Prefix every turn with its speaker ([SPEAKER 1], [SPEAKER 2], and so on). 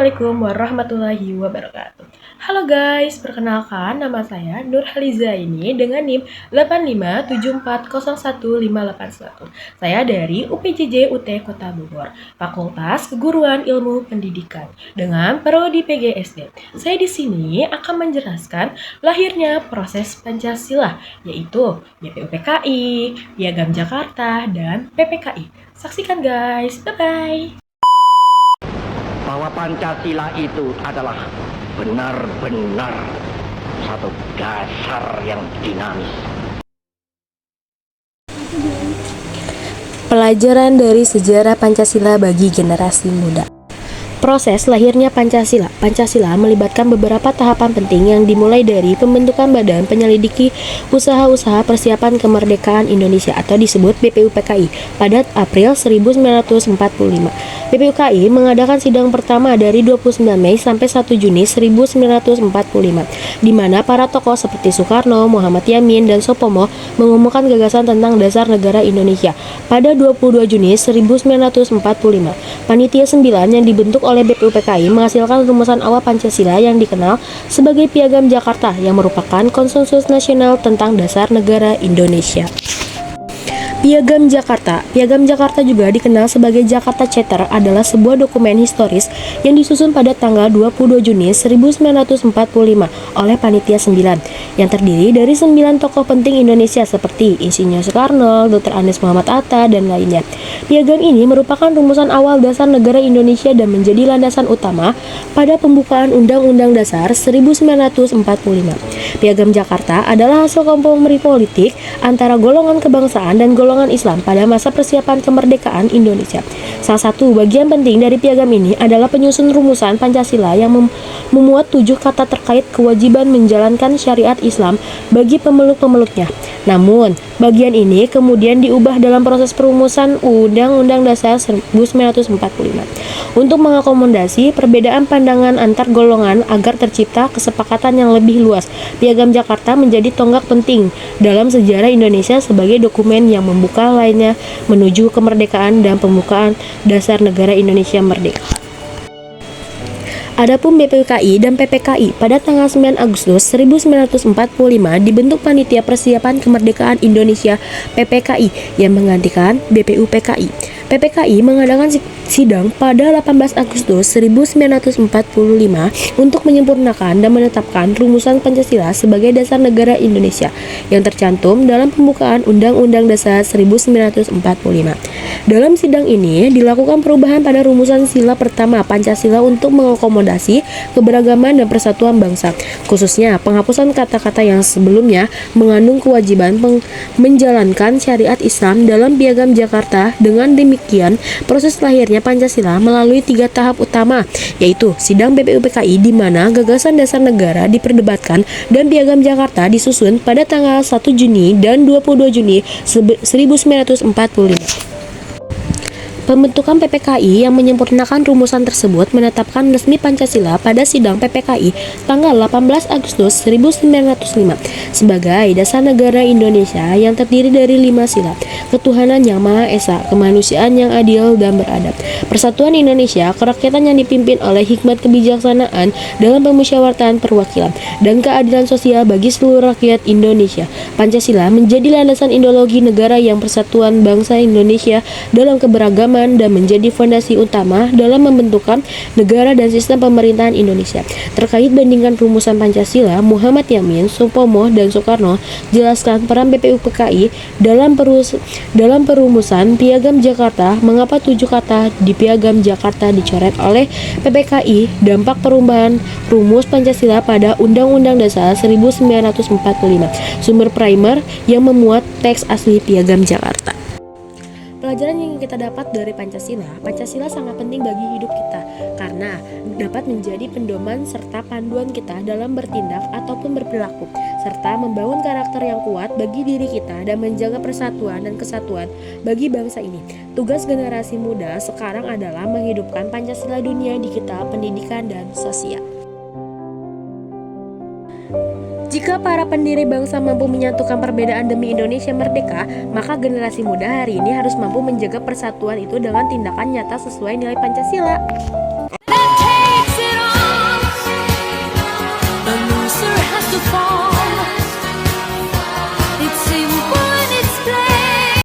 [SPEAKER 1] Assalamualaikum warahmatullahi wabarakatuh. Halo guys, perkenalkan nama saya Nur Haliza ini dengan NIM 8574015811. Saya dari UPJJ UT Kota Bogor, Fakultas Keguruan Ilmu Pendidikan dengan prodi PGSD. Saya di sini akan menjelaskan lahirnya proses Pancasila, yaitu BPUPKI, Piagam Jakarta, dan PPKI. Saksikan guys, bye-bye.
[SPEAKER 2] Bahwa Pancasila itu adalah benar-benar satu dasar yang dinamis.
[SPEAKER 3] Pelajaran dari sejarah Pancasila bagi generasi muda. Proses lahirnya Pancasila. Pancasila melibatkan beberapa tahapan penting yang dimulai dari pembentukan Badan Penyelidiki Usaha-usaha Persiapan Kemerdekaan Indonesia atau disebut BPUPKI pada April 1945. BPUPKI mengadakan sidang pertama dari 29 Mei sampai 1 Juni 1945, di mana para tokoh seperti Soekarno, Muhammad Yamin, dan Soepomo mengumumkan gagasan tentang dasar negara Indonesia. Pada 22 Juni 1945, Panitia 9 yang dibentuk oleh BPUPKI menghasilkan rumusan awal Pancasila yang dikenal sebagai Piagam Jakarta yang merupakan konsensus nasional tentang dasar negara Indonesia. Piagam Jakarta. Piagam Jakarta juga dikenal sebagai Jakarta Charter adalah sebuah dokumen historis yang disusun pada tanggal 22 Juni 1945 oleh Panitia 9 yang terdiri dari 9 tokoh penting Indonesia seperti Insinyur Soekarno, Dr. Andes Muhammad Atta, dan lainnya. Piagam ini merupakan rumusan awal dasar negara Indonesia dan menjadi landasan utama pada pembukaan Undang-Undang Dasar 1945. Piagam Jakarta adalah hasil kompromi politik antara golongan kebangsaan dan golongan Islam pada masa persiapan kemerdekaan Indonesia. Salah satu bagian penting dari piagam ini adalah penyusun rumusan Pancasila yang memuat 7 kata terkait kewajiban menjalankan syariat Islam bagi pemeluk-pemeluknya. Namun, bagian ini kemudian diubah dalam proses perumusan Undang-Undang Dasar 1945 untuk mengakomodasi perbedaan pandangan antar golongan agar tercipta kesepakatan yang lebih luas. Piagam Jakarta menjadi tonggak penting dalam sejarah Indonesia sebagai dokumen yang membuka lainnya menuju kemerdekaan dan pembukaan dasar negara Indonesia merdeka. Adapun BPUPKI dan PPKI pada tanggal 9 Agustus 1945 dibentuk Panitia Persiapan Kemerdekaan Indonesia (PPKI) yang menggantikan BPUPKI. PPKI mengadakan sidang pada 18 Agustus 1945 untuk menyempurnakan dan menetapkan rumusan Pancasila sebagai dasar negara Indonesia yang tercantum dalam pembukaan Undang-Undang Dasar 1945. Dalam sidang ini dilakukan perubahan pada rumusan sila pertama Pancasila untuk mengakomodasi keberagaman dan persatuan bangsa, khususnya penghapusan kata-kata yang sebelumnya mengandung kewajiban menjalankan syariat Islam dalam Piagam Jakarta. Dengan demikian, proses lahirnya Pancasila melalui 3 tahap utama, yaitu sidang BPUPKI di mana gagasan dasar negara diperdebatkan dan Piagam Jakarta disusun pada tanggal 1 Juni dan 22 Juni 1945. Pembentukan PPKI yang menyempurnakan rumusan tersebut menetapkan resmi Pancasila pada sidang PPKI tanggal 18 Agustus 1905 sebagai dasar negara Indonesia yang terdiri dari 5 sila: ketuhanan yang Maha Esa, kemanusiaan yang adil dan beradab, persatuan Indonesia, kerakyatan yang dipimpin oleh hikmat kebijaksanaan dalam pemusyawaratan perwakilan, dan keadilan sosial bagi seluruh rakyat Indonesia. Pancasila menjadi landasan ideologi negara yang persatuan bangsa Indonesia dalam keberagaman dan menjadi fondasi utama dalam membentukkan negara dan sistem pemerintahan Indonesia. Terkait bandingkan rumusan Pancasila, Muhammad Yamin, Soepomo, dan Soekarno jelaskan peran BPUPKI dalam perumusan Piagam Jakarta. Mengapa 7 kata di Piagam Jakarta dicoret oleh PPKI? Dampak perubahan rumus Pancasila pada Undang-Undang Dasar 1945. Sumber primer yang memuat teks asli Piagam Jakarta. Pelajaran yang kita dapat dari Pancasila sangat penting bagi hidup kita karena dapat menjadi pedoman serta panduan kita dalam bertindak ataupun berperilaku, serta membangun karakter yang kuat bagi diri kita dan menjaga persatuan dan kesatuan bagi bangsa ini. Tugas generasi muda sekarang adalah menghidupkan Pancasila dunia digital, pendidikan, dan sosial. Jika para pendiri bangsa mampu menyatukan perbedaan demi Indonesia merdeka, maka generasi muda hari ini harus mampu menjaga persatuan itu dengan tindakan nyata sesuai nilai Pancasila.